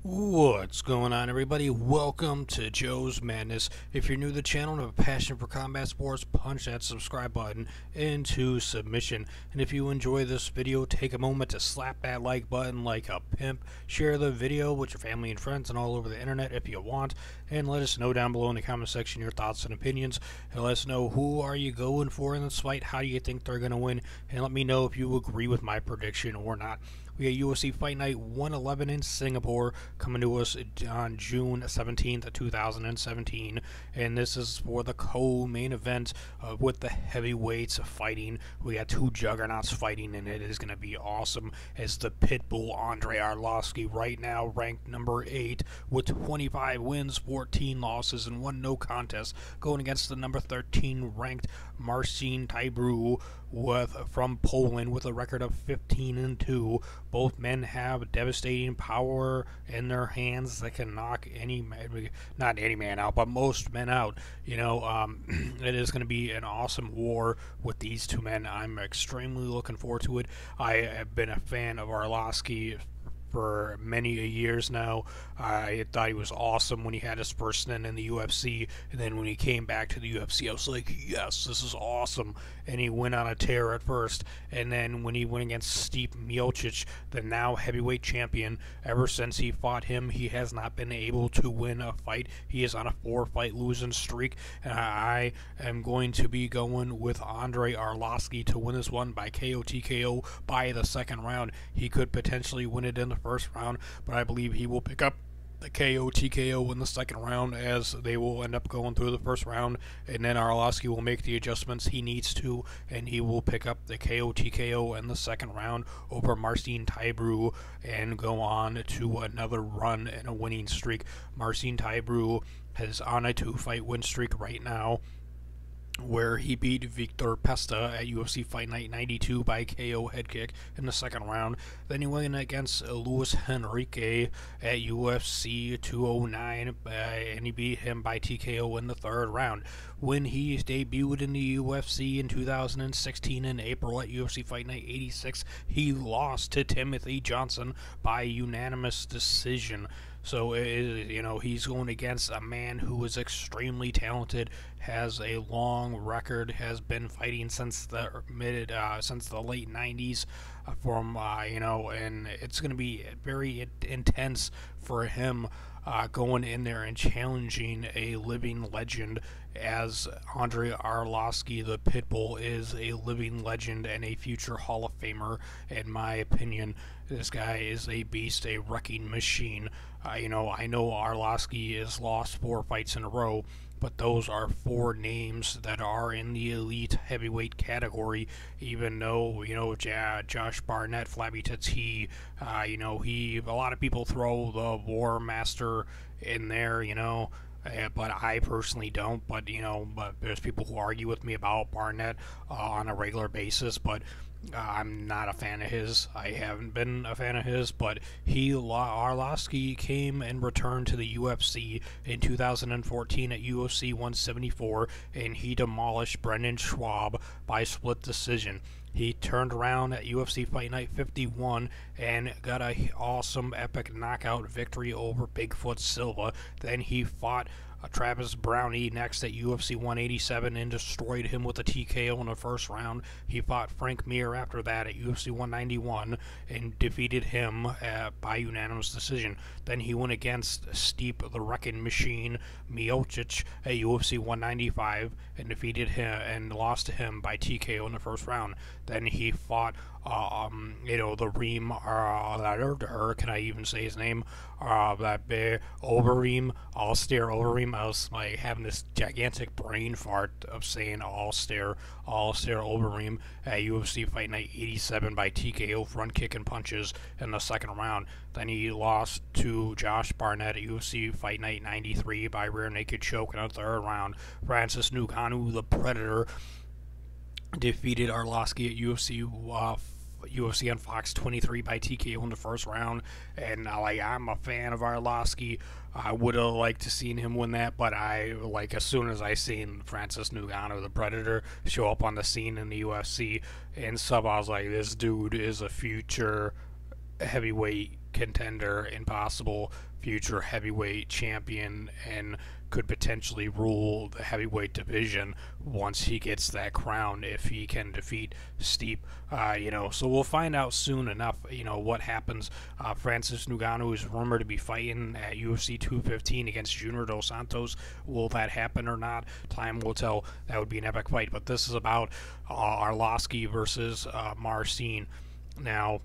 What's going on, everybody? Welcome to Joe's Madness. If you're new to the channel and have a passion for combat sports, punch that subscribe button into submission. And if you enjoy this video, take a moment to slap that like button like a pimp. Share the video with your family and friends and all over the internet if you want. And let us know down below in the comment section your thoughts and opinions. And let us know who are you going for in this fight, how do you think they're going to win, and let me know if you agree with my prediction or not. We got UFC Fight Night 111 in Singapore coming to us on June 17th, 2017, and this is for the co-main event with the heavyweights fighting. We got two juggernauts fighting, and it is going to be awesome as the Pitbull Andrei Arlovski, right now ranked number 8 with 25 wins, 14 losses, and 1 no contest, going against the number 13 ranked Marcin Tybura from Poland with a record of 15-2. Both men have devastating power in their hands that can knock not any man out, but most men out. It is going to be an awesome war with these two men. I'm extremely looking forward to it. I have been a fan of Arlovski for many years now. I thought he was awesome when he had his first stint in the UFC, and then when he came back to the UFC, I was like, yes, this is awesome. And he went on a tear at first, and then when he went against Stipe Miocic, the now heavyweight champion, ever since he fought him, he has not been able to win a fight. He is on a 4-fight losing streak, and I am going to be going with Andrei Arlovski to win this one by KO TKO by the second round. He could potentially win it in the first round, but I believe he will pick up the KO TKO in the second round, as they will end up going through the first round, and then Arlovski will make the adjustments he needs to, and he will pick up the KO TKO in the second round over Marcin Tybura and go on to another run and a winning streak. Marcin Tybura is on a 2-fight win streak right now, where he beat Victor Pesta at UFC Fight Night 92 by KO head kick in the second round. Then he went against Luis Henrique at UFC 209, and he beat him by TKO in the third round. When he debuted in the UFC in 2016 in April at UFC Fight Night 86, he lost to Timothy Johnson by unanimous decision. So, he's going against a man who is extremely talented, has a long record, has been fighting since the late 90s, and it's going to be very intense for him going in there and challenging a living legend, as Andrei Arlovski, the Pitbull, is a living legend and a future Hall of Famer, in my opinion. This guy is a beast, a wrecking machine. I know Arlovski has lost 4 fights in a row, but those are 4 names that are in the elite heavyweight category. Even though, Josh Barnett, Flabby Tati, a lot of people throw the War Master in there, but I personally don't. But there's people who argue with me about Barnett on a regular basis, but I'm not a fan of his. I haven't been a fan of his, but Arlovski came and returned to the UFC in 2014 at UFC 174, and he demolished Brendan Schwab by split decision. He turned around at UFC Fight Night 51 and got a awesome epic knockout victory over Bigfoot Silva. Then he fought Travis Brownie next at UFC 187 and destroyed him with a TKO in the first round. He fought Frank Mir after that at UFC 191 and defeated him by unanimous decision. Then he went against Stipe the Wrecking Machine Miocic at UFC 195 and defeated him and lost to him by TKO in the first round. Then he fought the Reem, can I even say his name? Overeem, Allstair Overeem. I was having this gigantic brain fart of saying Allstair Overeem at UFC Fight Night 87 by TKO front kick and punches in the second round. Then he lost to Josh Barnett at UFC Fight Night 93 by rear naked choke in the third round. Francis Ngannou, the Predator, defeated Arlovski at UFC on Fox 23 by TKO in the first round, and I'm a fan of Arlovski. I would have liked to seen him win that, but as soon as I seen Francis Ngannou, the Predator, show up on the scene in the UFC and sub, I was like, this dude is a future heavyweight contender and possible future heavyweight champion, and could potentially rule the heavyweight division once he gets that crown if he can defeat Stipe. So we'll find out soon enough, what happens. Francis Ngannou is rumored to be fighting at UFC 215 against Junior Dos Santos. Will that happen or not? Time will tell. That would be an epic fight. But this is about Arlovski versus Marcin. Now,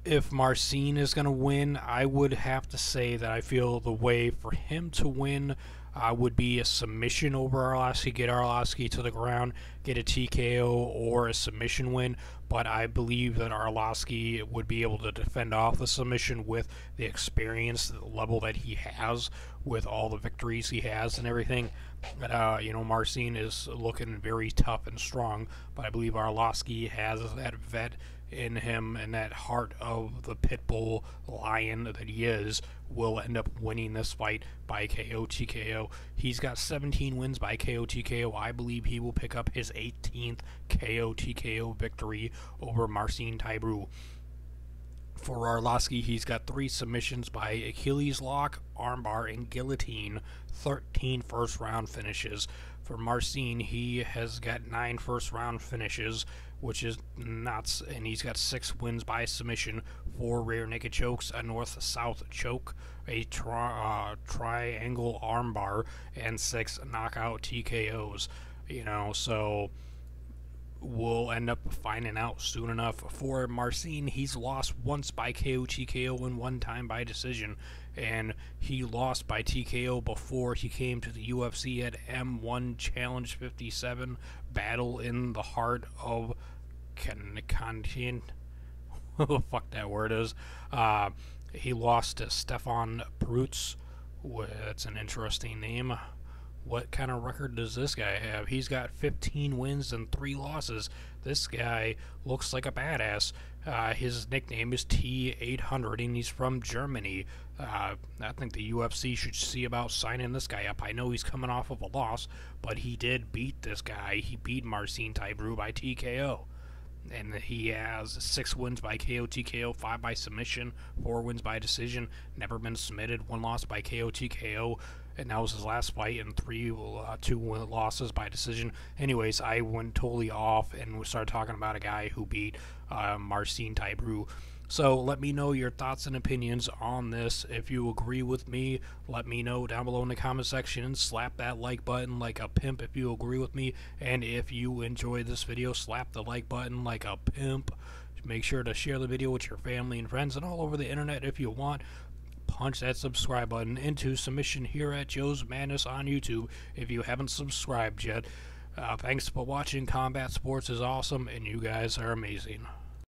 if Marcin is going to win, I would have to say that I feel the way for him to win would be a submission over Arlovski, get Arlovski to the ground, get a TKO or a submission win. But I believe that Arlovski would be able to defend off the submission with the experience level that he has, with all the victories he has and everything. But, Marcin is looking very tough and strong, but I believe Arlovski has that vet in him, and that heart of the pit bull lion that he is will end up winning this fight by KO TKO. He's got 17 wins by KO TKO. I believe he will pick up his 18th KO TKO victory over Marcin Tybura. For Arlovski, he's got 3 submissions by Achilles lock, armbar, and guillotine, 13 first-round finishes. For Marcin, he has got 9 first-round finishes, which is nuts, and he's got 6 wins by submission, 4 rear naked chokes, a north-south choke, a triangle armbar, and 6 knockout TKOs. So we'll end up finding out soon enough. For Marcin, he's lost once by KO TKO and 1 time by decision, and he lost by TKO before he came to the UFC at M1 Challenge 57, battle in the heart of Kallanga. Fuck that word is. He lost to Stefan Prutz. That's an interesting name. What kind of record does this guy have? He's got 15 wins and 3 losses. This guy looks like a badass. His nickname is T800, and he's from Germany. I think the UFC should see about signing this guy up. I know he's coming off of a loss, but he did beat this guy. He beat Marcin Tybura by TKO. And he has 6 wins by KO TKO, 5 by submission, 4 wins by decision, never been submitted, 1 loss by KO TKO, and that was his last fight, and 2 losses by decision. Anyways, I went totally off and started talking about a guy who beat Marcin Tybura. So let me know your thoughts and opinions on this. If you agree with me, let me know down below in the comment section. Slap that like button like a pimp if you agree with me. And if you enjoyed this video, slap the like button like a pimp. Make sure to share the video with your family and friends and all over the internet if you want. Punch that subscribe button into submission here at Joe's Madness on YouTube if you haven't subscribed yet. Thanks for watching. Combat Sports is awesome, and you guys are amazing.